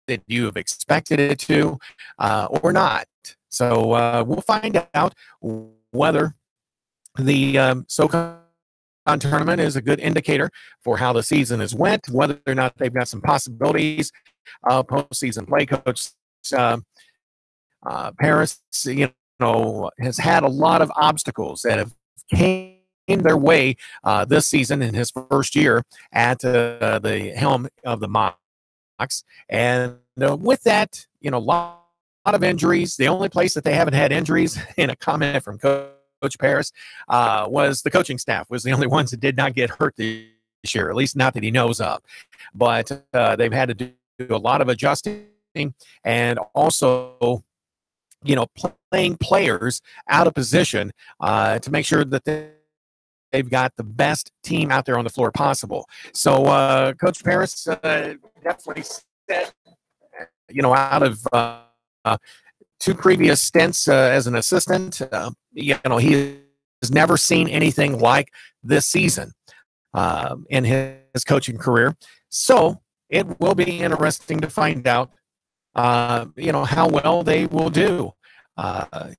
that you have expected it to or not. So we'll find out whether the SoCon tournament is a good indicator for how the season has went, whether or not they've got some possibilities of postseason play. Coach Paris, has had a lot of obstacles that have came their way this season in his first year at the helm of the Mocs. And with that, a lot of injuries. The only place that they haven't had injuries, in a comment from Coach Paris, was the coaching staff was the only ones that did not get hurt this year, at least not that he knows of. But they've had to do a lot of adjusting and also, playing players out of position to make sure that they've got the best team out there on the floor possible. So Coach Paris definitely said, out of 2 previous stints as an assistant, he has never seen anything like this season in his coaching career. So it will be interesting to find out, how well they will do,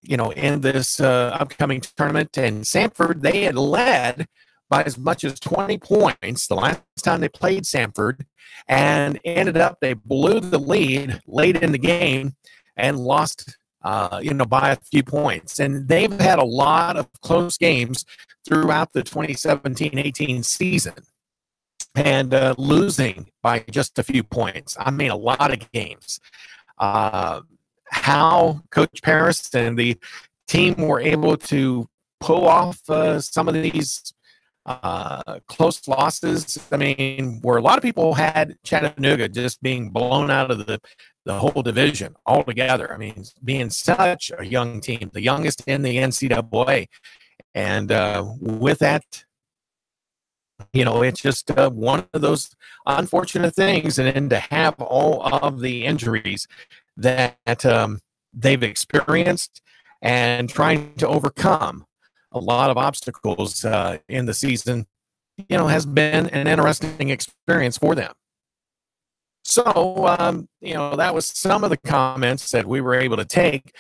in this upcoming tournament. And Samford, they had led by as much as 20 points the last time they played Samford, and ended up they blew the lead late in the game and lost, by a few points. And they've had a lot of close games throughout the 2017-18 season, and losing by just a few points. I mean, a lot of games. How Coach Paris and the team were able to pull off some of these close losses. I mean, where a lot of people had Chattanooga just being blown out of the whole division altogether. I mean, being such a young team, the youngest in the NCAA. And with that, it's just one of those unfortunate things. And then to have all of the injuries that they've experienced and trying to overcome a lot of obstacles in the season, has been an interesting experience for them. So, that was some of the comments that we were able to take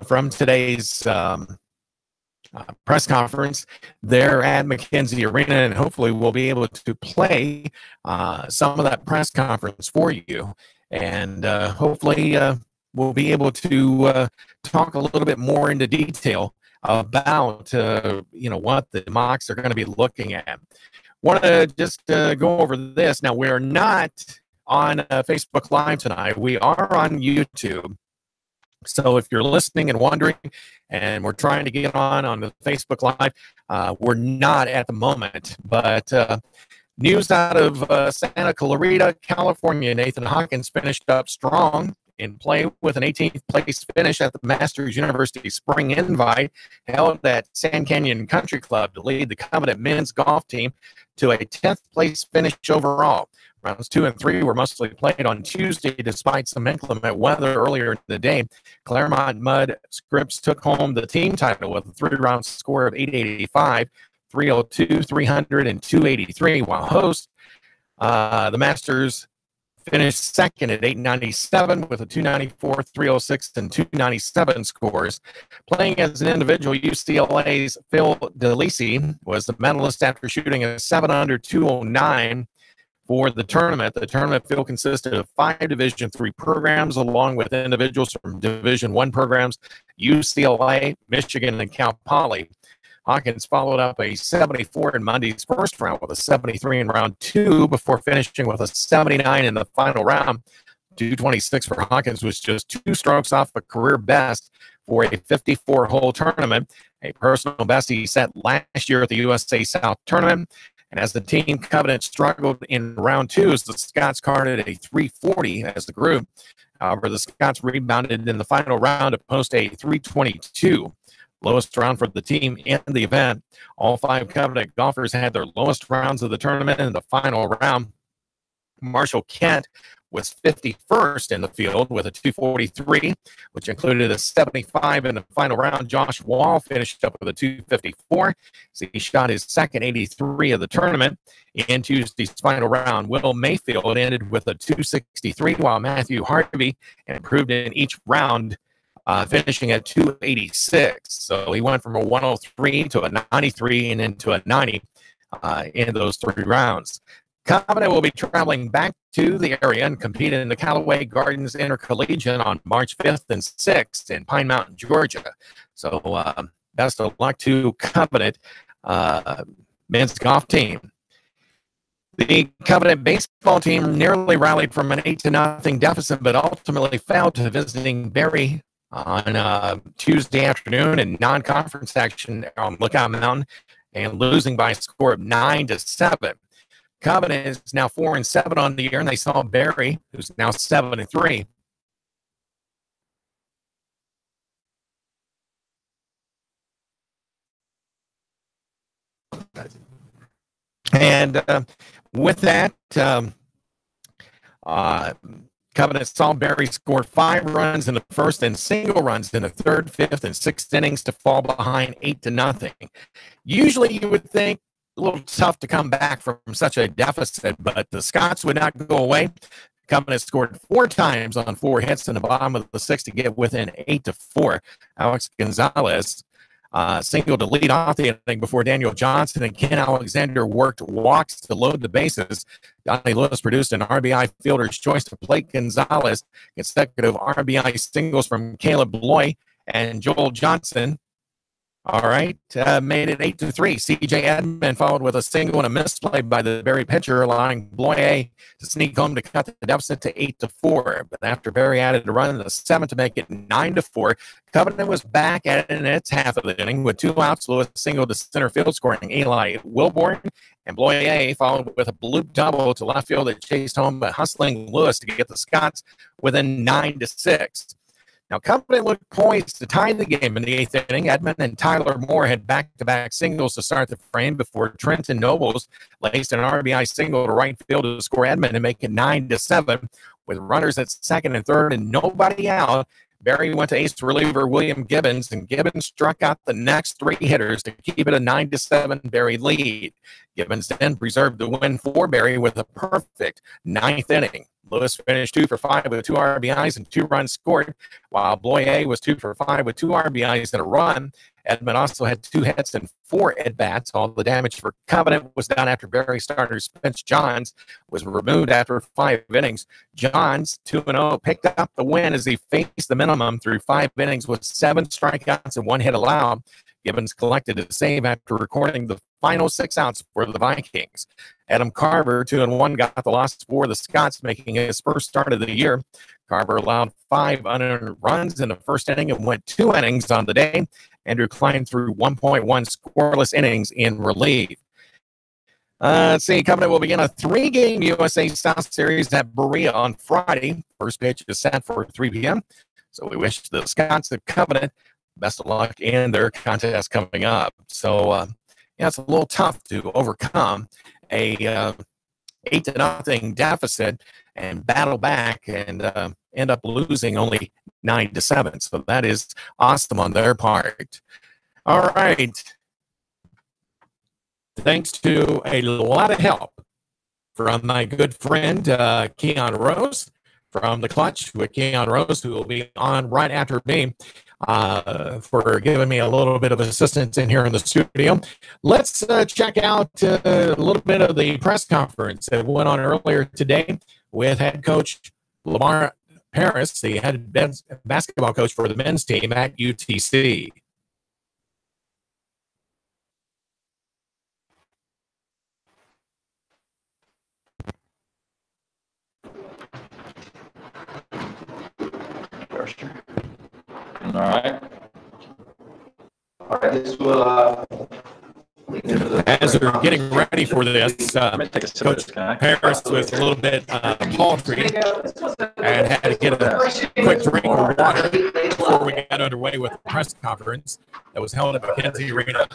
from today's press conference there at McKenzie Arena, and hopefully we'll be able to play some of that press conference for you, and hopefully we'll be able to talk a little bit more into detail about what the Mocs are going to be looking at. Want to just go over this. Now, we're not on Facebook Live tonight. We are on YouTube. So if you're listening and wondering, and we're trying to get on the Facebook Live, we're not at the moment. But news out of Santa Clarita, California. Nathan Hawkins finished up strong in play with an 18th place finish at the Masters University Spring Invite held at Sand Canyon Country Club to lead the Covenant men's golf team to a 10th place finish overall. Rounds 2 and 3 were mostly played on Tuesday despite some inclement weather earlier in the day. Claremont Mud Scripps took home the team title with a 3-round score of 885, 302, 300, and 283, while host, the Masters, finished second at 897 with a 294, 306, and 297 scores. Playing as an individual, UCLA's Phil DeLisi was the medalist after shooting a 7 under 209 for the tournament. The tournament field consisted of 5 Division III programs, along with individuals from Division I programs, UCLA, Michigan, and Cal Poly. Hawkins followed up a 74 in Monday's first round with a 73 in round 2 before finishing with a 79 in the final round. 226 for Hawkins was just 2 strokes off a career best for a 54-hole tournament, a personal best he set last year at the USA South Tournament. And as the team Covenant struggled in round 2, as the Scots carded a 340 as the group. However, the Scots rebounded in the final round to post a 322. Lowest round for the team in the event. All 5 Covenant golfers had their lowest rounds of the tournament in the final round. Marshall Kent was 51st in the field with a 243, which included a 75 in the final round. Josh Wall finished up with a 254. So he shot his second 83 of the tournament in Tuesday's final round. Will Mayfield ended with a 263, while Matthew Harvey improved in each round, finishing at 286. So he went from a 103 to a 93 and then to a 90 in those 3 rounds. Covenant will be traveling back to the area and compete in the Callaway Gardens Intercollegiate on March 5th and 6th in Pine Mountain, Georgia. So best of luck to Covenant men's golf team. The Covenant baseball team nearly rallied from an 8-0 deficit, but ultimately fell to visiting Berry on Tuesday afternoon in non-conference action on Lookout Mountain and losing by a score of 9-7. Covenant is now 4-7 on the year, and they saw Berry, who's now 7-3. And with that, Covenant saw Berry score 5 runs in the first and single runs in the 3rd, 5th, and 6th innings to fall behind 8-0. Usually you would think a little tough to come back from such a deficit, but the Scots would not go away. Covenant scored 4 times on 4 hits in the bottom of the 6th to get within 8-4. Alex Gonzalez singled to lead off the inning before Daniel Johnson and Ken Alexander worked walks to load the bases. Donnie Lewis produced an RBI fielder's choice to plate Gonzalez. Consecutive RBI singles from Caleb Loy and Joel Johnson. All right, made it 8-3. C.J. Edmond followed with a single and a misplay by the Berry pitcher, allowing Bloyer to sneak home to cut the deficit to 8-4. But after Berry added a run in the 7th to make it 9-4, Covenant was back at it in its half of the inning with 2 outs. Lewis singled to center field, scoring Eli Wilborn, and Bloyer followed with a bloop double to left field that chased home, but hustling Lewis to get the Scots within 9-6. Now, Covenant looked poised to tie the game in the 8th inning. Edmond and Tyler Moore had back-to-back singles to start the frame before Trenton Nobles laced an RBI single to right field to score Edmond and make it 9-7. With runners at 2nd and 3rd and nobody out, Berry went to ace reliever William Gibbons, and Gibbons struck out the next 3 hitters to keep it a 9-7 Berry lead. Gibbons then preserved the win for Berry with a perfect 9th inning. Lewis finished 2 for 5 with 2 RBIs and 2 runs scored, while Bloyer was 2 for 5 with 2 RBIs and a run. Edmond also had 2 hits and 4 at-bats. All the damage for Covenant was done after Berry starter Spence Johns was removed after 5 innings. Johns, 2-0, picked up the win as he faced the minimum through 5 innings with 7 strikeouts and 1 hit allowed. Gibbons collected a save after recording the final 6 outs for the Vikings. Adam Carver, 2-1, got the loss for the Scots, making his first start of the year. Carver allowed 5 unearned runs in the first inning and went 2 innings on the day. Andrew Klein threw 1.1 scoreless innings in relief. Let's see, Covenant will begin a 3-game USA South Series at Berea on Friday. First pitch is set for 3 p.m. So we wish the Scots of Covenant best of luck in their contest coming up. So, yeah, it's a little tough to overcome a 8-0 deficit and battle back and end up losing only 9-7. So that is awesome on their part. All right. Thanks to a lot of help from my good friend Keon Rose from The Clutch with Keon Rose, who will be on right after me, for giving me a little bit of assistance in here in the studio. Let's check out a little bit of the press conference that went on earlier today with head coach Lamar Paris, the head basketball coach for the men's team at UTC. All right. All right, this will as they're getting ready for this, Coach Paris was a little bit paltry and had to get a quick drink of water before we got underway with the press conference that was held at McKenzie Arena.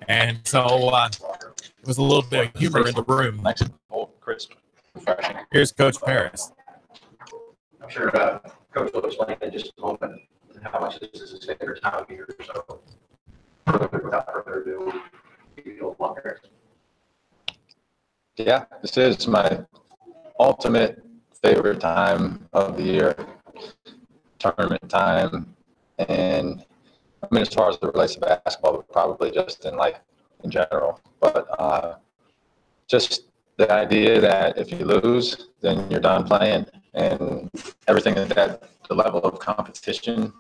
And so it was a little bit of humor in the room. Nice and cold, crisp. refreshing. Here's Coach Paris. I'm sure Coach will explain in just a moment how much this is his favorite time of year. So without further ado, longer. Yeah, this is my ultimate favorite time of the year, tournament time, and I mean, as far as it relates to basketball, but probably just in life in general. But just the idea that if you lose, then you're done playing, and everything that the level of competition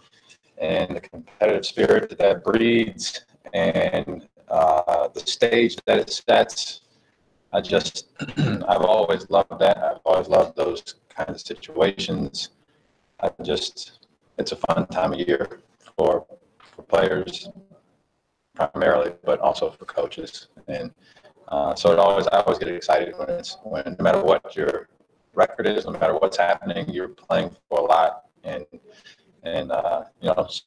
and the competitive spirit that breeds, and the stage that it sets. I've always loved that. I've always loved those kinds of situations. It's a fun time of year for players primarily, but also for coaches. And so I always get excited when no matter what your record is, no matter what's happening, you're playing for a lot. And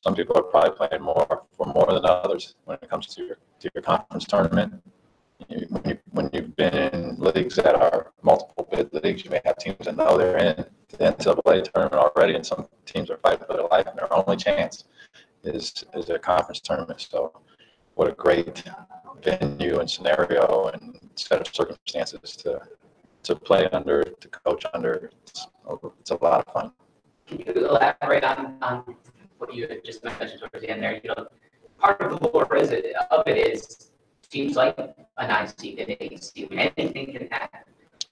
some people are probably playing for more than others when it comes to your conference tournament. When you've been in leagues that are multiple bid leagues, you may have teams that know they're in the NCAA tournament already, and some teams are fighting for their life, and their only chance is their conference tournament. So what a great venue and scenario and set of circumstances to play under, to coach under. It's a lot of fun. Can you elaborate on what you had just mentioned towards the end there? Part of the lore of it is seems like a 9 seed and 8 seed. I mean, anything can happen.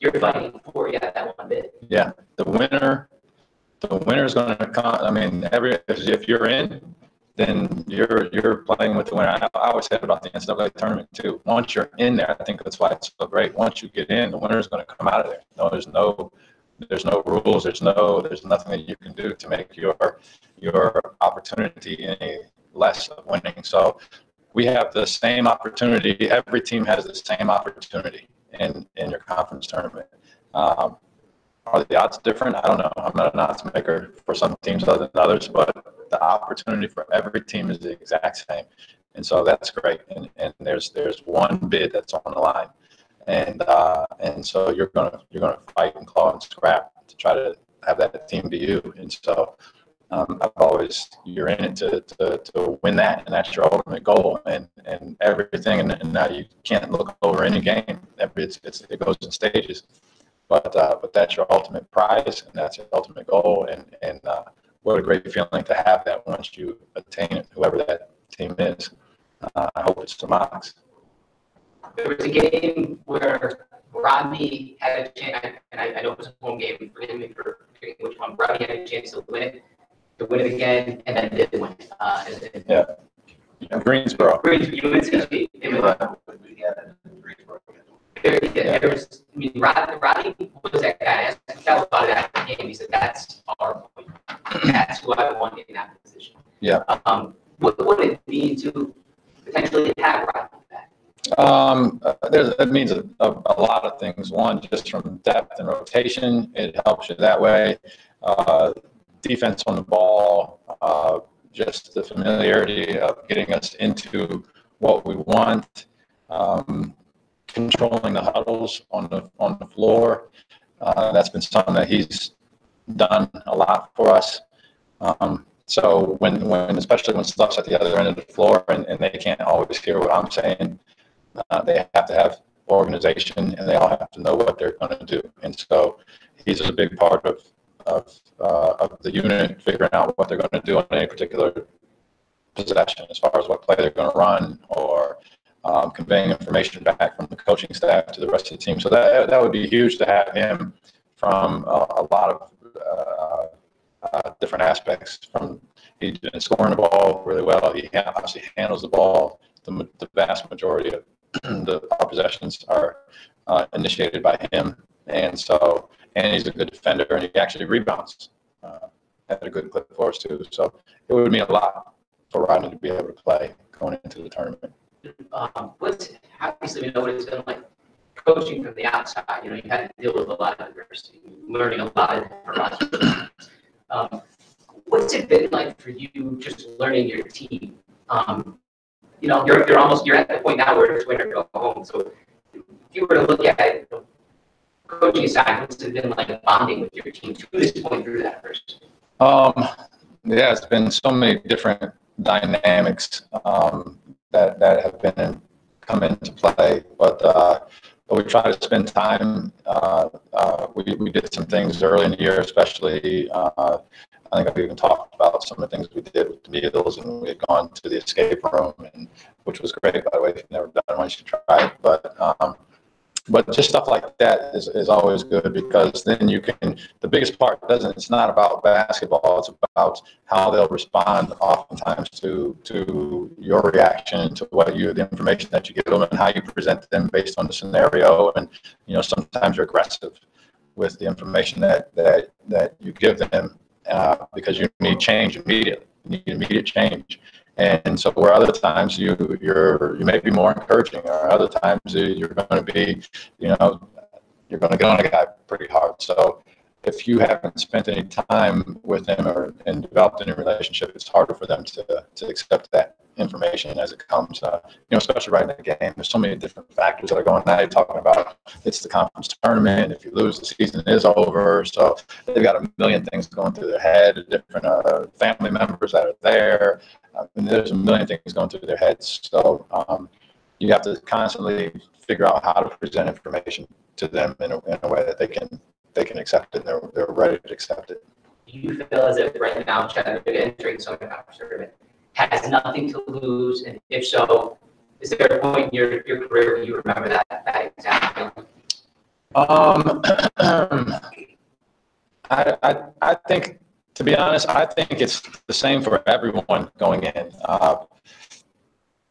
You're fighting for that one bit. Yeah, the winner is going to come. I mean, if you're in, then you're playing with the winner. I always said about the NCAA tournament too. Once you're in there, I think that's why it's so great. Once you get in, the winner is going to come out of there. No, there's no rules. There's nothing that you can do to make your opportunity any less of winning. So we have the same opportunity. Every team has the same opportunity in your conference tournament. Are the odds different? I don't know. I'm not an odds maker for some teams other than others, but the opportunity for every team is the exact same. And so that's great. And there's one bid that's on the line. And so you're gonna fight and claw and scrap to try to have that team be you. And so you're in it to win that, and that's your ultimate goal, and everything. And now you can't look over any game. It goes in stages, but that's your ultimate prize, and that's your ultimate goal. And what a great feeling to have that once you attain it, whoever that team is. I hope it's the Mox. There was a game where Rodney had a chance, and I know it was a home game. Forgive me for forgetting which one. Rodney had a chance to win it again, and then didn't win. Greensboro. UNCG. Rodney was that guy. I asked him about that game. He said, "That's our point. That's who I want in that position." Yeah. What would it mean to potentially have Rodney back? It means a lot of things. One, just from depth and rotation, it helps you that way. Defense on the ball, just the familiarity of getting us into what we want, controlling the huddles on the floor. That's been something that he's done a lot for us. So especially when stuff's at the other end of the floor and they can't always hear what I'm saying, they have to have organization, and they all have to know what they're going to do. And so he's a big part of the unit, figuring out what they're going to do on any particular possession, as far as what play they're going to run, or conveying information back from the coaching staff to the rest of the team. So that would be huge to have him from a lot of different aspects. He's been scoring the ball really well. He obviously handles the ball. The vast majority of our possessions are initiated by him, and he's a good defender, and he actually rebounds at a good clip for us too. So it would mean a lot for Rodney to be able to play going into the tournament. Obviously we know what it's been like coaching from the outside. You had to deal with a lot of adversity, learning a lot of different what's it been like for you just learning your team? You're at the point now where it's win or go home. So if you were to look at it, coaching aside, what's it been like bonding with your team to this point through that first? Yeah, it's been so many different dynamics that have been come into play, but we try to spend time. We did some things early in the year, especially. I think I've even talked about some of the things we did with the meals, and we had gone to the escape room, which was great, by the way. If you've never done one, you should try it. But just stuff like that is always good, because then you can, the biggest part it's not about basketball, it's about how they'll respond oftentimes to your reaction, to the information that you give them and how you present them based on the scenario. And, sometimes you're aggressive with the information that you give them because you need change immediately. You need immediate change. And so where other times you may be more encouraging, or other times you're going to be, you're going to get on a guy pretty hard. So if you haven't spent any time with them and developed any relationship, it's harder for them to accept that information as it comes, especially right in the game. There's so many different factors that are going on. You're talking about it's the conference tournament. If you lose, the season is over. So they've got a million things going through their head, different family members that are there. There's a million things going through their heads. So you have to constantly figure out how to present information to them in a way that they can accept it and they're ready to accept it. Do you feel as if right now Chattanooga entering some conference tournament has nothing to lose? And if so, is there a point in your career where you remember that exact feeling? I think, to be honest, I think it's the same for everyone going in.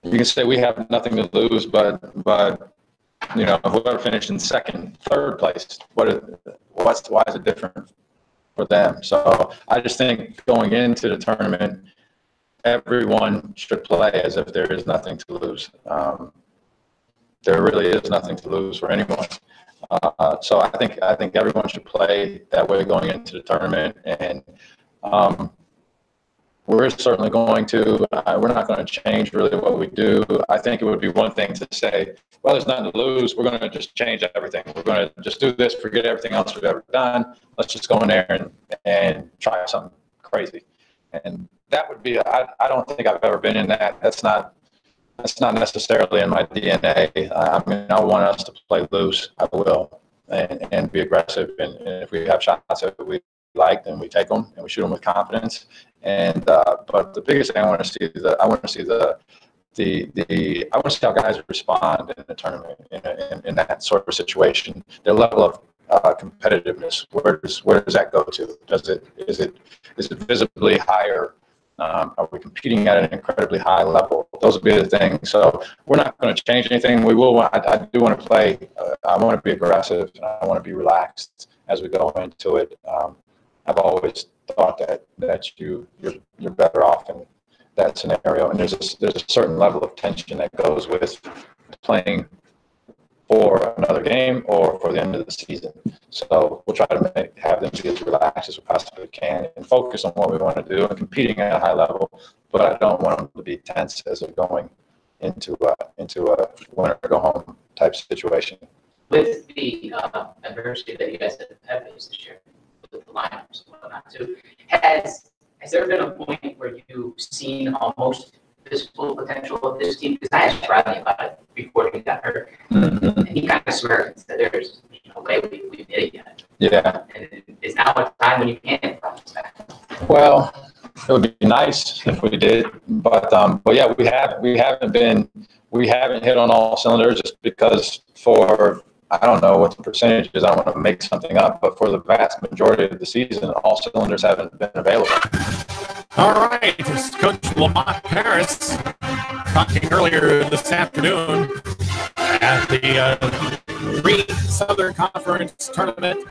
You can say we have nothing to lose, but whoever finished in second, third place, why is it different for them? So I just think going into the tournament, everyone should play as if there is nothing to lose. There really is nothing to lose for anyone. So I think everyone should play that way going into the tournament, and we're certainly going to. We're not going to change really what we do. I think it would be one thing to say, well, there's nothing to lose. We're going to just change everything. We're going to just do this, forget everything else we've ever done. Let's just go in there and try something crazy. And that would be. I don't think I've ever been in that. That's not necessarily in my DNA. I want us to play loose. I will, and be aggressive. And if we have shots that we like, then we take them and we shoot them with confidence. And but the biggest thing I want to see how guys respond in the tournament in that sort of situation. Their level of competitiveness. Where does that go to? Is it visibly higher? Are we competing at an incredibly high level? Those would be the things. So we're not going to change anything. We will. I do want to play. I want to be aggressive. And I want to be relaxed as we go into it. I've always thought that you're better off in that scenario. And there's a certain level of tension that goes with playing for another game or for the end of the season. So we'll try to have them be as relaxed as we possibly can and focus on what we want to do and competing at a high level. But I don't want them to be tense as they're going into a winner go home type situation. With the adversity that you guys have faced this year, with the lineups and whatnot too, has there been a point where you've seen almost this full potential of this team? Because I asked Rodney about it before he got hurt, and he kind of smirked and said, "There's no way we did it yet." Yeah. And it's now a time when you can't bounce back. Well, it would be nice if we did, but yeah, we haven't hit on all cylinders just because for, I don't know what the percentage is. I don't want to make something up, but for the vast majority of the season, all cylinders haven't been available. All right, it's Coach Lamont Paris talking earlier this afternoon at the Southern Conference Tournament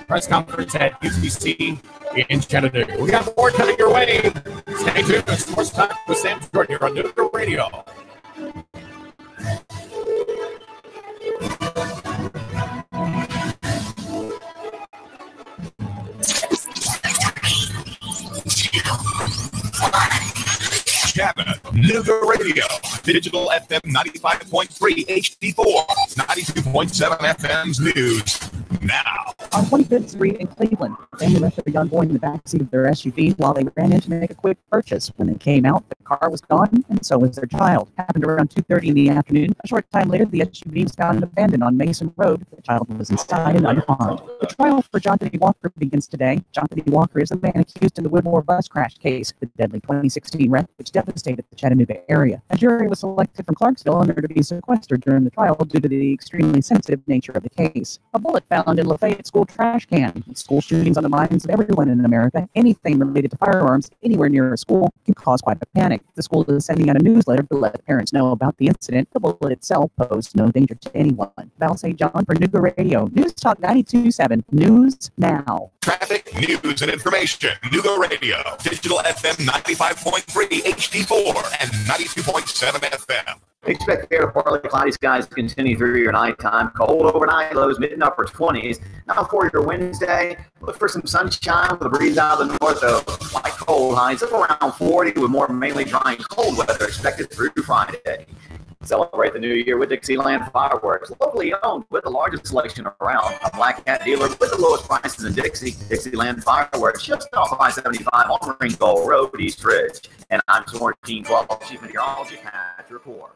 press conference at UCC in Chattanooga. We got more coming your way. Stay tuned to Sports Talk with Sam Jordan here on Nooga Radio. Chattanooga Nooga Radio, digital FM 95.3 HD4, 92.7 FM's news. Now. On 25th Street in Cleveland, a family left a young boy in the backseat of their SUV while they ran in to make a quick purchase. When they came out, the car was gone, and so was their child. Happened around 2:30 in the afternoon. A short time later, the SUV was found abandoned on Mason Road. The child was inside and unharmed. The trial for Jonathan Walker begins today. Jonathan Walker is the man accused in the Whitmore bus crash case, the deadly 2016 wreck which devastated the Chattanooga area. A jury was selected from Clarksville in order to be sequestered during the trial due to the extremely sensitive nature of the case. A bullet found in Lafayette school trash can. School shootings on the minds of everyone in America. Anything related to firearms anywhere near a school can cause quite a panic. The school is sending out a newsletter to let parents know about the incident. The bullet itself posed no danger to anyone. Val St. John for Nooga Radio. News Talk 92.7. News now. Traffic, news, and information. Nooga Radio, digital FM 95.3 HD4 and 92.7 FM. Expect fair to partly cloudy skies to continue through your nighttime. Cold overnight, lows mid and upper 20s. Now for your Wednesday, look for some sunshine with a breeze out of the north, though. Light cold highs of around 40 with more mainly dry and cold weather expected through Friday. Celebrate the new year with Dixieland Fireworks, locally owned with the largest selection around. A Black Cat dealer with the lowest prices in Dixie. Dixieland Fireworks, just off I-75 on Ringgold Road, East Ridge. And I'm George Noory, Chief Meteorologist, at your report.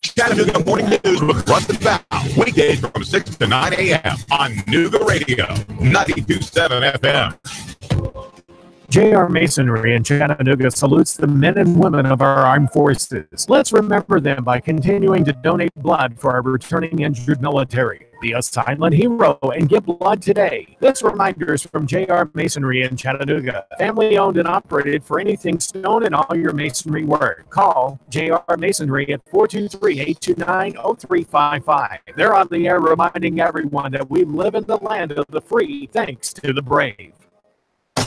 Chattanooga Morning News with Russ and Val, weekdays from 6 to 9 a.m. on Nooga Radio, 92.7 FM. J.R. Masonry in Chattanooga salutes the men and women of our armed forces. Let's remember them by continuing to donate blood for our returning injured military. Be a silent hero and give blood today. This reminder is from J.R. Masonry in Chattanooga. Family owned and operated for anything stone and all your masonry work. Call J.R. Masonry at 423-829-0355. They're on the air reminding everyone that we live in the land of the free thanks to the brave.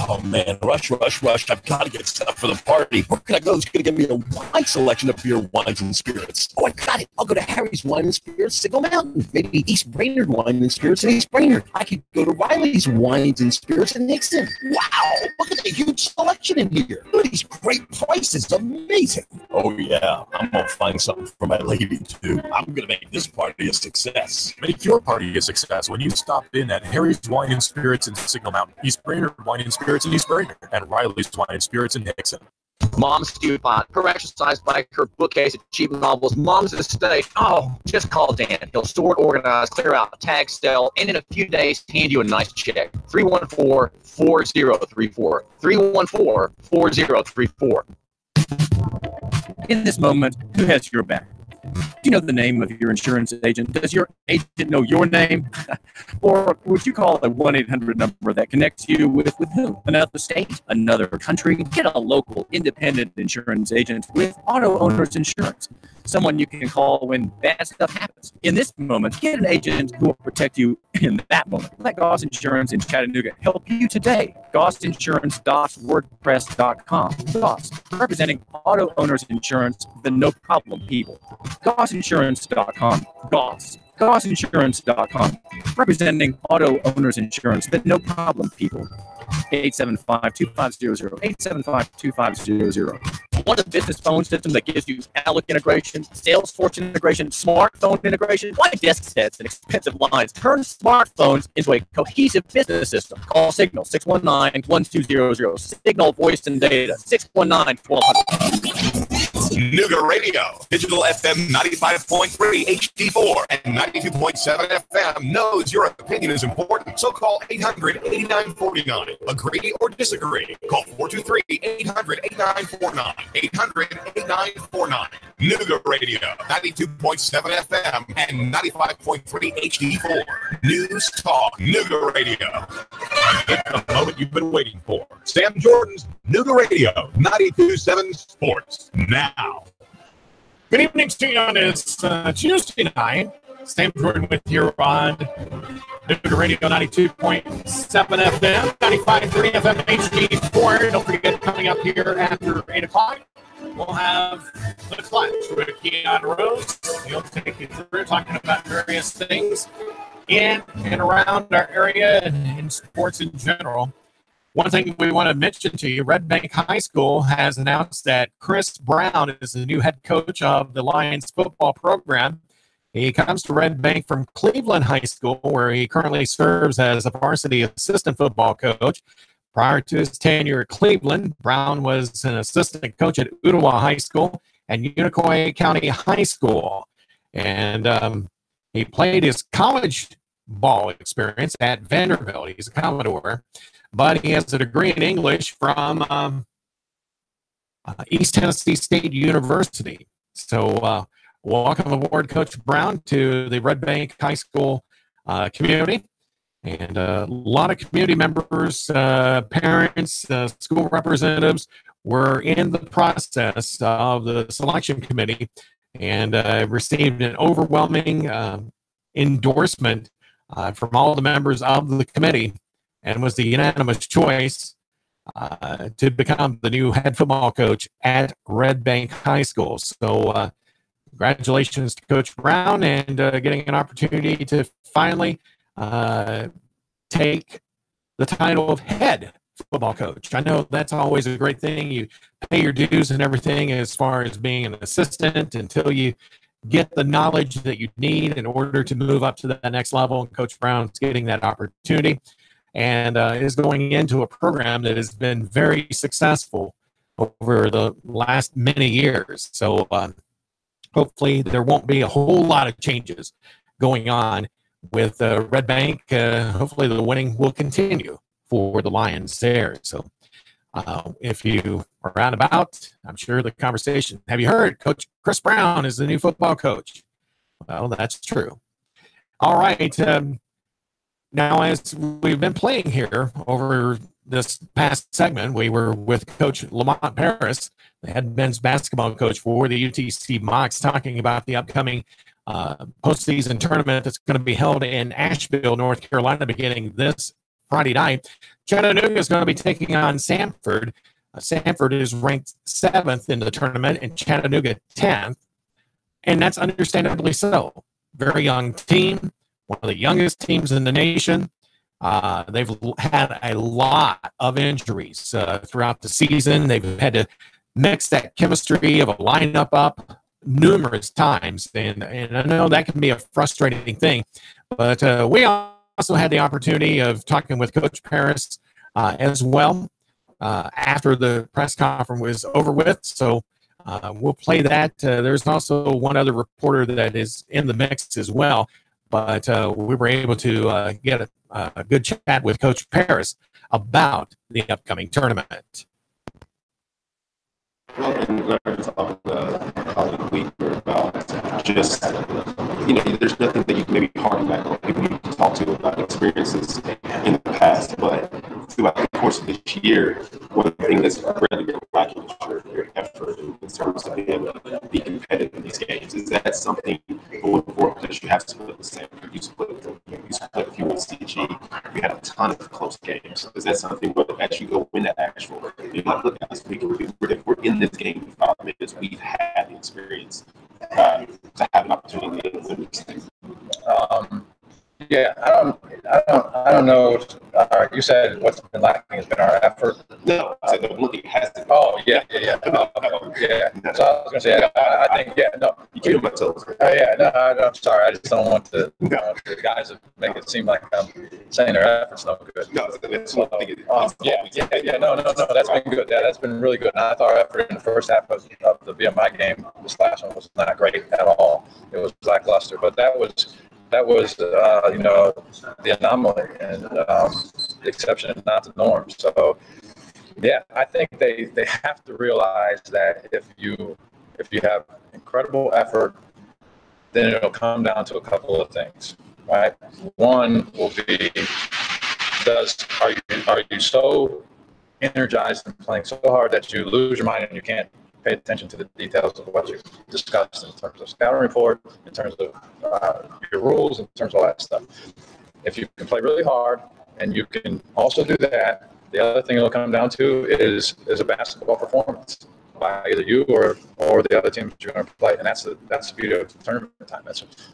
Oh, man, rush. I've got to get set up for the party. Where can I go? It's going to give me a wide selection of beer, wines, and spirits. Oh, I got it. I'll go to Harry's Wine and Spirits, Signal Mountain. Maybe East Brainerd Wine and Spirits in East Brainerd. I could go to Riley's Wines and Spirits in Nixon. Wow, look at the huge selection in here. Look at these great prices. Amazing. Oh, yeah, I'm going to find something for my lady, too. I'm going to make this party a success. Make your party a success when you stop in at Harry's Wine and Spirits in Signal Mountain, East Brainerd Wine and Spirits in East Brainerd, and Riley's Wine and Spirits in Nixon. Mom's Dupont, her exercise bike, her bookcase of cheap novels, Mom's estate. Oh, just call Dan. He'll sort, organize, clear out, tag, sell, and in a few days, hand you a nice check. 314-4034. 314-4034. In this moment, who has your back? Do you know the name of your insurance agent? Does your agent know your name? Or would you call a 1-800 number that connects you with who? Another state? Another country? Get a local independent insurance agent with Auto Owners Insurance. Someone you can call when bad stuff happens. In this moment, get an agent who will protect you in that moment. Let Goss Insurance in Chattanooga help you today. GossInsurance.wordpress.com. Goss, representing Auto Owners Insurance, the no problem people. GossInsurance.com. Goss. GossInsurance.com, representing Auto Owners Insurance, the no problem people. 875-2500, 875-2500. Want a business phone system that gives you Outlook integration, Salesforce integration, smartphone integration? Why desk sets and expensive lines? Turn smartphones into a cohesive business system. Call Signal 619-1200. Signal Voice and Data 619-1200. Nooga Radio, digital FM 95.3 HD4 and 92.7 FM knows your opinion is important. So call 800-8949. Agree or disagree? Call 423-800-8949. 800-8949. Nooga Radio, 92.7 FM and 95.3 HD4. News Talk, Nooga Radio. It's the moment you've been waiting for. Sam Jordan's Nooga Radio, 92.7 Sports. Now. Good evening to you on this Tuesday night. Sam Jordan with you on Nooga Radio 92.7 FM, 95.3 FM HD4. Don't forget, coming up here after 8 o'clock, we'll have The Clutch with Keon Rose. He'll take you through talking about various things in and around our area and in sports in general. One thing we want to mention to you, Red Bank High School has announced that Chris Brown is the new head coach of the Lions football program. He comes to Red Bank from Cleveland High School, where he currently serves as a varsity assistant football coach. Prior to his tenure at Cleveland, Brown was an assistant coach at Ottawa High School and Unicoi County High School. And he played his college ball experience at Vanderbilt. He's a Commodore, but he has a degree in English from East Tennessee State University. So welcome aboard, Coach Brown, to the Red Bank High School community. And a lot of community members, parents, school representatives were in the process of the selection committee and received an overwhelming endorsement from all the members of the committee, and was the unanimous choice to become the new head football coach at Red Bank High School. So congratulations to Coach Brown, and getting an opportunity to finally take the title of head football coach. I know that's always a great thing. You pay your dues and everything as far as being an assistant until you get the knowledge that you need in order to move up to the next level. And Coach Brown's getting that opportunity, and is going into a program that has been very successful over the last many years. So hopefully there won't be a whole lot of changes going on with Red Bank. Hopefully the winning will continue for the Lions there. So if you are out and about, I'm sure the conversation, have you heard Coach Chris Brown is the new football coach? Well, that's true. All right. Now, as we've been playing here over this past segment, we were with Coach Lamont Paris, the head men's basketball coach for the UTC Mocs, talking about the upcoming postseason tournament that's going to be held in Asheville, North Carolina, beginning this Friday night. Chattanooga is going to be taking on Sanford. Sanford is ranked 7th in the tournament and Chattanooga 10th, and that's understandably so. Very young team, one of the youngest teams in the nation. They've had a lot of injuries throughout the season. They've had to mix that chemistry of a lineup up numerous times, and I know that can be a frustrating thing, but we also had the opportunity of talking with Coach Paris as well after the press conference was over with, so we'll play that. There's also one other reporter that is in the mix as well, but we were able to get a good chat with Coach Paris about the upcoming tournament. Well, and we're going to talk about week about just, there's nothing that you can maybe harm back on people you can talk to about experiences in the past, but throughout the course of this year, one thing that's really been lacking is your effort in terms of being able to be competitive in these games. Is that something going forward, because you have to split the same? You split a few with CG. We had a ton of close games. Is that something where as you go win that actual, you're like, look at this week, if we're in this game in 5 minutes, we've had the experience to have an opportunity to win these things. Yeah, I don't know. You said what's been lacking has been our effort. No, I said the looking has to. Oh, yeah. Yeah. So I was going to say, I think, no. You can't my toes. No, I'm sorry. I just don't want the guys to make it seem like I'm saying their effort's no good. No, that's what I think it is. No, that's been good. Yeah, that's been really good. And I thought our effort in the first half of the BMI game, this last one, was not great at all. It was lackluster, but that was the anomaly and the exception and not the norm. So, yeah, I think they have to realize that if you have incredible effort, then it'll come down to a couple of things, right? One will be, are you so energized and playing so hard that you lose your mind and you can't pay attention to the details of what you discussed in terms of scouting report, in terms of your rules, in terms of all that stuff. If you can play really hard and you can also do that, the other thing it'll come down to is a basketball performance. by either you or the other teams you're going to play, and that's the beauty of the tournament time.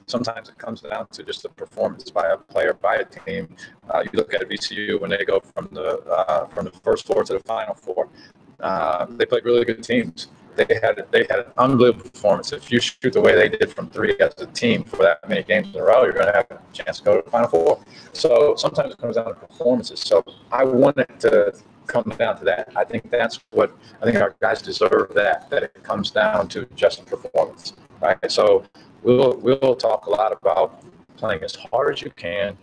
Sometimes it comes down to just the performance by a player, by a team. You look at VCU when they go from the first four to the final four. They played really good teams. They had an unbelievable performance. If you shoot the way they did from three as a team for that many games in a row, you're going to have a chance to go to the Final Four. So sometimes it comes down to performances. So I want it to come down to that. I think our guys deserve that it comes down to just performance, right? So we'll talk a lot about playing as hard as you can,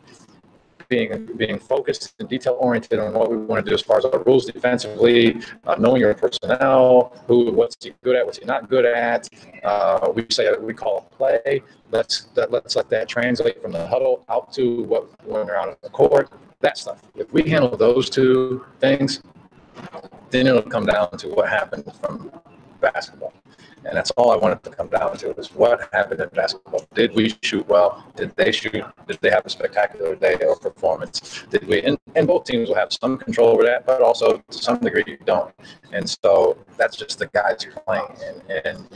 being focused and detail oriented on what we want to do as far as our rules defensively, knowing your personnel, what's he good at, what's he not good at. We call it play. Let's let that translate from the huddle out to when they're out on the court. That stuff. If we handle those two things, then it'll come down to what happens from basketball. And that's all I wanted to come down to is what happened in basketball. Did we shoot well? Did they shoot? Did they have a spectacular day or performance? Did we? And both teams will have some control over that, but also to some degree you don't. And so that's just the guys you're playing. And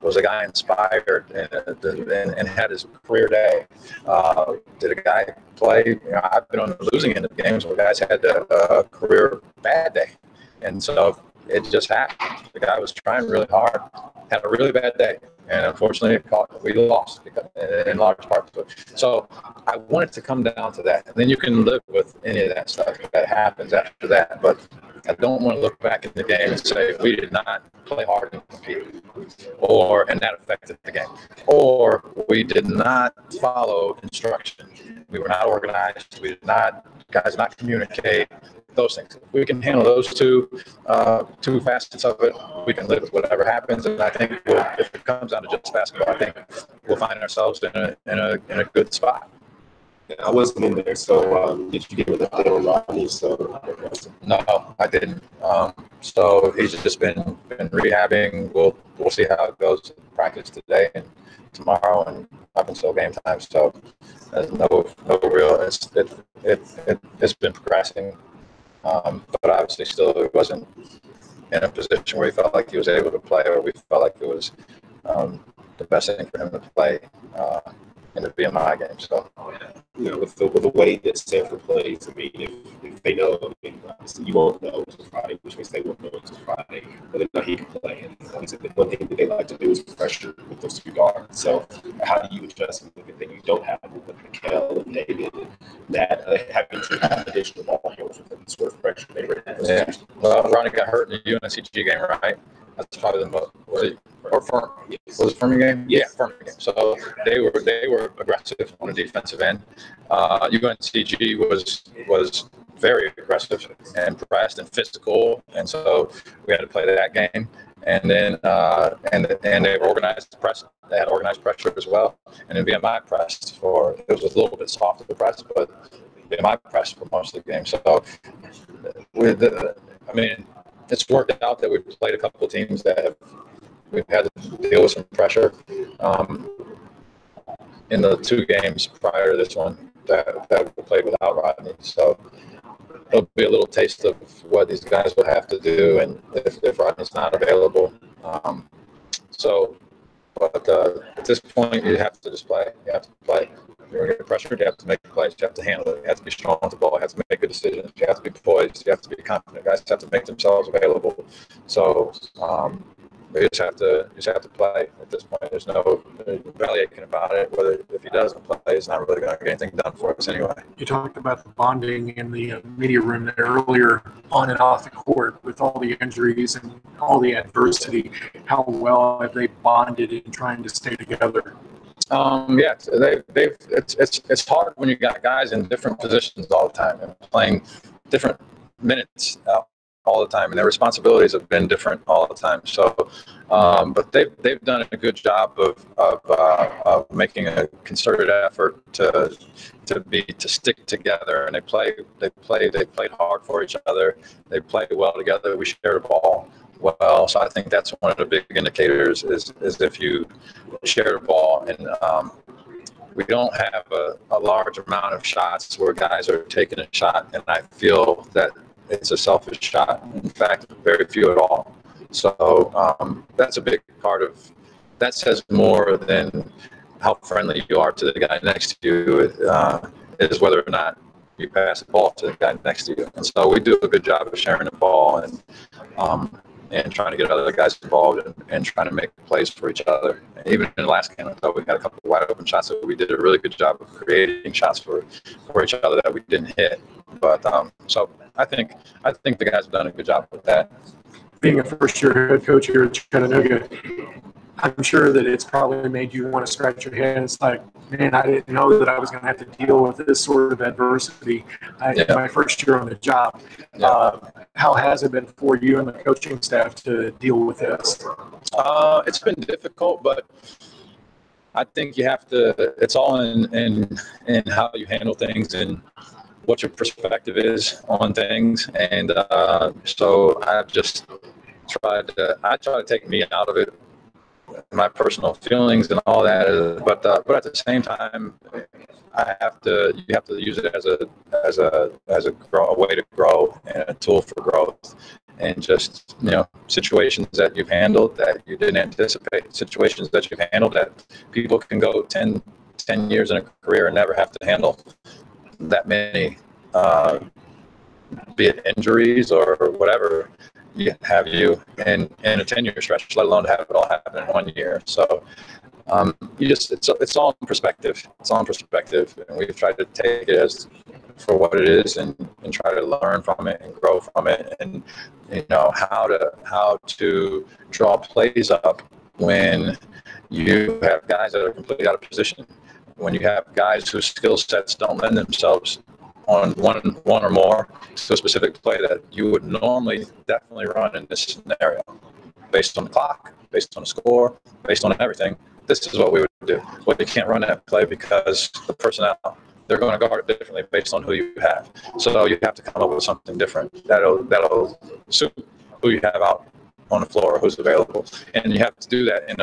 was a guy inspired and had his career day? Did a guy play? I've been on the losing end of games where guys had a career bad day. And so it just happened. The guy was trying really hard, had a really bad day, and unfortunately we lost in large part to it. So I want it to come down to that. And then you can live with any of that stuff that happens after that. But I don't want to look back in the game and say we did not play hard and compete, and that affected the game, or we did not follow instruction. We were not organized. Guys did not communicate. Those things. If we can handle those two facets of it, we can live with whatever happens. And I think if it comes down to just basketball, I think we'll find ourselves in a good spot. I wasn't in there, so did you get with the little Rodney? No, I didn't. So he's just been rehabbing. We'll see how it goes in practice today and tomorrow and up until game time. So there's no real. It's been progressing. But obviously still he wasn't in a position where he felt like he was able to play, or we felt like it was the best thing for him to play in the BMI game. So, with the way that Stanford plays, I mean, if they know, obviously you won't know until Friday, which means they won't know until Friday, but they know he can play. And like I said, the one thing that they like to do is pressure with those two guards. So how do you adjust something that you don't have with Mikal and David, that having to have additional ball handlers with the sort of pressure they were in? Yeah. Well, Ronnie got hurt in the UNCG game, right? That's probably the most. Was it Furman game? Yeah, Furman game. So they were aggressive on the defensive end. UNCG was very aggressive and pressed and physical, and so we had to play that game. And then and they were organized press. They had organized pressure as well. And then BMI pressed it was a little bit softer the press, but BMI pressed for most of the game. So it's worked out that we've played a couple of teams that we've had to deal with some pressure in the two games prior to this one that we played without Rodney. So it'll be a little taste of what these guys will have to do, and if Rodney's not available. But at this point, you have to just play. You have to play. You're going to get pressured. You have to make plays. You have to handle it. You have to be strong with the ball. You have to make good decisions. You have to be poised. You have to be confident. Guys have to make themselves available. So you just have to play at this point. There's no evaluating about it. Whether if he doesn't play, it's not really going to get anything done for us anyway. You talked about the bonding in the media room there earlier, on and off the court, with all the injuries and all the adversity. How well have they bonded in trying to stay together? It's hard when you got guys in different positions all the time and playing different minutes all the time, and their responsibilities have been different all the time. So, but they've done a good job of making a concerted effort to stick together, and they played hard for each other. They played well together. We shared the ball well, so I think that's one of the big indicators is if you share the ball, and we don't have a large amount of shots where guys are taking a shot, and I feel that it's a selfish shot. In fact, very few at all. So that's a big part of that. Says more than how friendly you are to the guy next to you, is whether or not you pass the ball to the guy next to you. And so we do a good job of sharing the ball and trying to get other guys involved and trying to make plays for each other. And even in the last game, I thought we got a couple of wide open shots, so we did a really good job of creating shots for each other that we didn't hit. But so I think the guys have done a good job with that. Being a first-year head coach here at Chattanooga, I'm sure that it's probably made you want to scratch your head. It's like, man, I didn't know that I was going to have to deal with this sort of adversity my first year on the job. How has it been for you and the coaching staff to deal with this? It's been difficult, but I think you have to. It's all in how you handle things and what your perspective is on things. And so I've just try to take me out of it, my personal feelings and all that, but at the same time, you have to use it as a way to grow and a tool for growth, and just situations that you've handled that you didn't anticipate, situations that you've handled that people can go 10 years in a career and never have to handle that many, be it injuries or whatever have you in a 10-year stretch, let alone to have it all happen in 1 year. So it's all in perspective. It's all in perspective, and we've tried to take it as for what it is and try to learn from it and grow from it, and how to draw plays up when you have guys that are completely out of position, when you have guys whose skill sets don't lend themselves on one or more to a specific play that you would normally definitely run in this scenario, based on the clock, based on the score, based on everything. This is what we would do. Well, you can't run that play because the personnel, they're going to guard it differently based on who you have. So you have to come up with something different that'll suit who you have out on the floor, who's available, and you have to do that in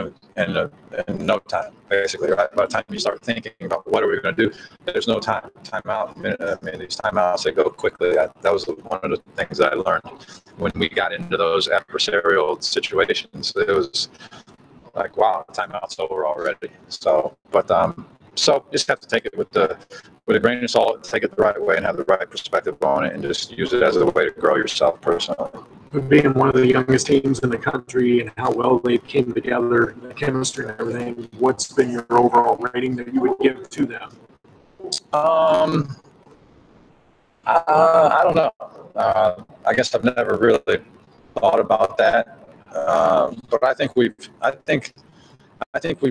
no time, basically. Right? By the time you start thinking about what are we going to do, there's no time out. I mean, these timeouts, they go quickly. That was one of the things that I learned when we got into those adversarial situations. It was like, wow, timeout's over already. So you just have to take it with a grain of salt, take it the right way, and have the right perspective on it, and just use it as a way to grow yourself personally. Being one of the youngest teams in the country and how well they came together, the chemistry and everything, what's been your overall rating that you would give to them? I don't know. I guess I've never really thought about that, but I think we've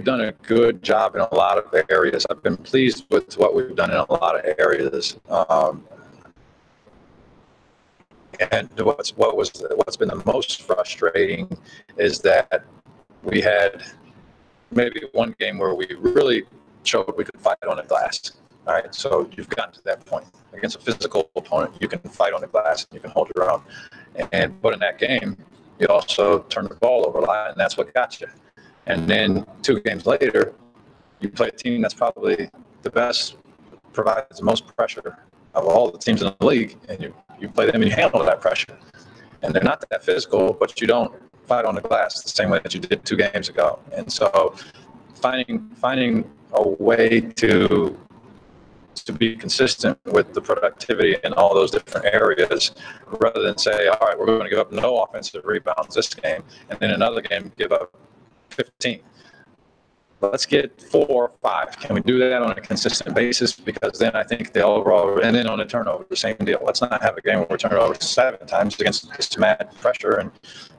done a good job in a lot of areas. I've been pleased with what we've done in a lot of areas. And what's been the most frustrating is that we had maybe one game where we really showed we could fight on the glass. All right, so you've gotten to that point against a physical opponent. You can fight on the glass and you can hold your own. But in that game, you also turn the ball over a lot, and that's what got you. And then 2 games later, you play a team that's probably the best, provides the most pressure of all the teams in the league, and you play them and you handle that pressure. And they're not that physical, but you don't fight on the glass the same way that you did 2 games ago. And so finding a way to be consistent with the productivity in all those different areas, rather than say, all right, we're going to give up no offensive rebounds this game, and then another game give up 15. Let's get 4 or 5. Can we do that on a consistent basis? Because then I think the overall, and then on the turnover, the same deal. Let's not have a game where we turn it over 7 times against this mad pressure and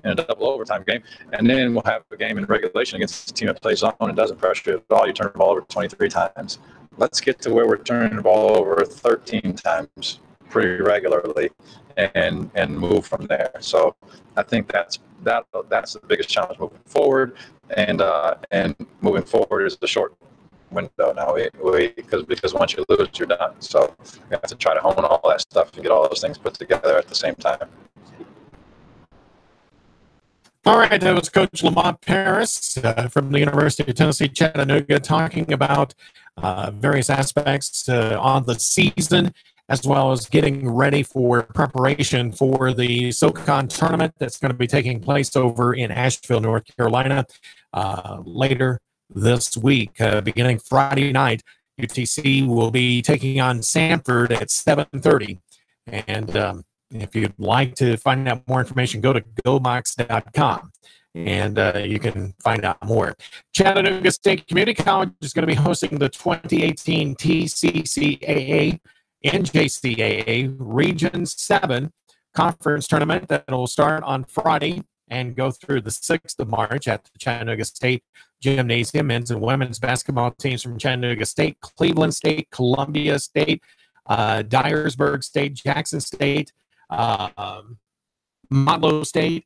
in a double overtime game. And then we'll have a game in regulation against a team that plays on and doesn't pressure you at all. You turn the ball over 23 times. Let's get to where we're turning the ball over 13 times pretty regularly and move from there. So I think that's the biggest challenge moving forward. And moving forward is the short window now. Because once you lose, you're done. So we have to try to hone all that stuff and get all those things put together at the same time. All right, that was Coach Lamont Paris from the University of Tennessee, Chattanooga, talking about various aspects on the season as well as getting ready for preparation for the SoCon tournament that's going to be taking place over in Asheville, North Carolina, later this week. Beginning Friday night, UTC will be taking on Sanford at 7:30. And if you'd like to find out more information, go to gobox.com. And you can find out more. Chattanooga State Community College is going to be hosting the 2018 TCCAA NJCAA Region 7 Conference Tournament that will start on Friday and go through the 6th of March at the Chattanooga State Gymnasium. Men's and women's basketball teams from Chattanooga State, Cleveland State, Columbia State, Dyersburg State, Jackson State, Motlow State,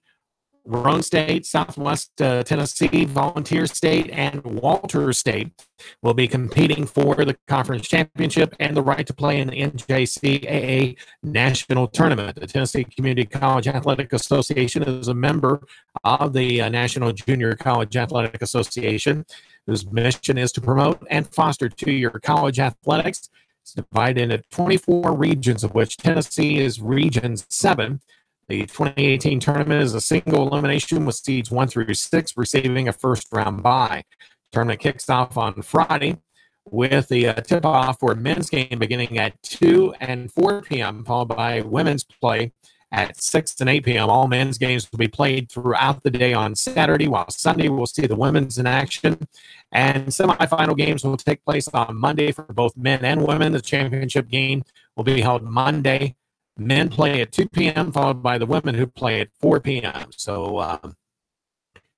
Roane State, Southwest Tennessee, Volunteer State, and Walters State will be competing for the conference championship and the right to play in the NJCAA National Tournament. The Tennessee Community College Athletic Association is a member of the National Junior College Athletic Association, whose mission is to promote and foster two-year college athletics. It's divided into 24 regions, of which Tennessee is Region 7. The 2018 tournament is a single elimination with seeds 1 through 6 receiving a first-round bye. The tournament kicks off on Friday with the tip-off for a men's game beginning at 2 and 4 p.m., followed by women's play at 6 and 8 p.m. All men's games will be played throughout the day on Saturday, while Sunday we'll see the women's in action. And semifinal games will take place on Monday for both men and women. The championship game will be held Monday. Men play at 2 p.m., followed by the women who play at 4 p.m. So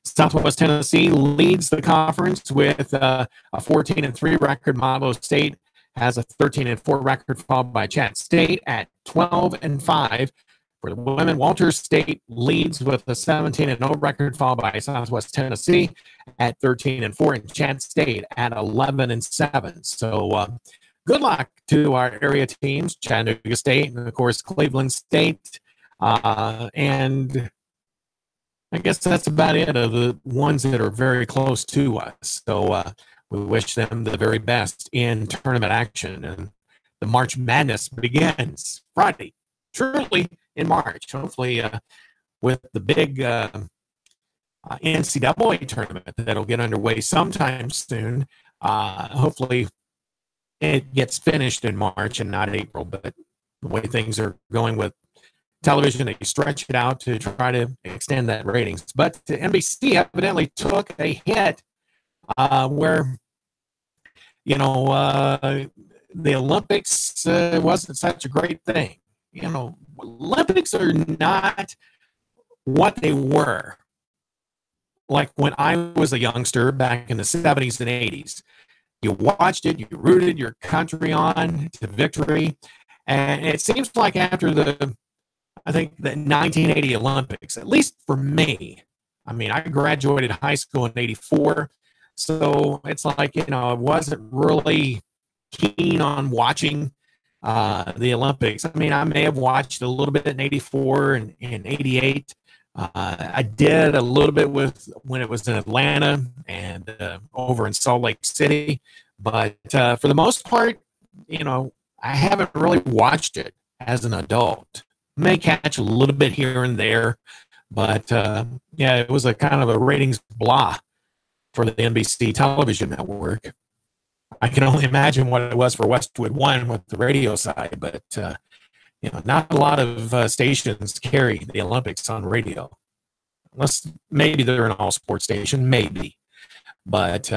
Southwest Tennessee leads the conference with a 14-3 record. Motlow State has a 13-4 record, followed by Chat State at 12-5. For the women, Walters State leads with a 17-0 record, followed by Southwest Tennessee at 13-4, and Chat State at 11-7. So good luck to our area teams, Chattanooga State, and of course Cleveland State. And I guess that's about it of the ones that are very close to us. So we wish them the very best in tournament action. And the March Madness begins Friday, truly in March, hopefully with the big NCAA tournament that'll get underway sometime soon. Hopefully it gets finished in March and not April, but the way things are going with television, they stretch it out to try to extend that ratings. But the NBC evidently took a hit where, the Olympics wasn't such a great thing. Olympics are not what they were. Like when I was a youngster back in the 70s and 80s. You watched it, you rooted your country on to victory. And it seems like after the 1980 Olympics, at least for me, I graduated high school in 84. So it's like, I wasn't really keen on watching the Olympics. I may have watched a little bit in 84 and 88. I did a little bit when it was in Atlanta and over in Salt Lake City. But for the most part, I haven't really watched it as an adult. May catch a little bit here and there. But, it was a kind of a ratings blah for the NBC television network. I can only imagine what it was for Westwood One with the radio side, but not a lot of stations carry the Olympics on radio, unless maybe they're an all sports station, maybe, but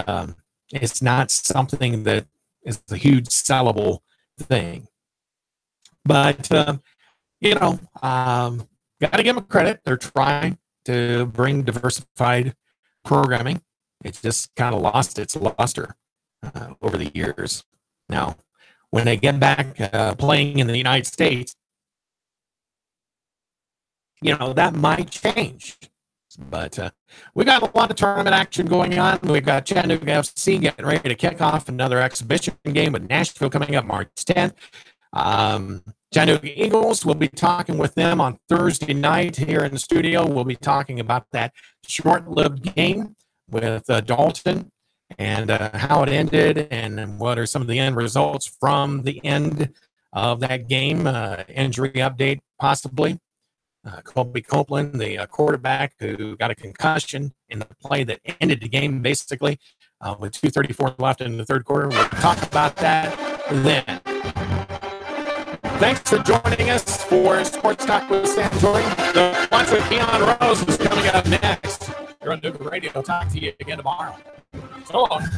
it's not something that is a huge sellable thing. But got to give them credit; they're trying to bring diversified programming. It just kind of lost its luster over the years. Now, when they get back playing in the United States, that might change. But we got a lot of tournament action going on. We've got Chattanooga FC getting ready to kick off another exhibition game with Nashville coming up March 10th. Chattanooga Eagles, we'll be talking with them on Thursday night here in the studio. We'll be talking about that short-lived game with Dalton and how it ended and what are some of the end results from the end of that game. Injury update, possibly. Colby Copeland, the quarterback who got a concussion in the play that ended the game, basically, with 2:34 left in the third quarter. We'll talk about that then. Thanks for joining us for Sports Talk with Sam Jordan. The Lunch with Keon Rose is coming up next. You're on Nooga Radio. Talk to you again tomorrow. So long.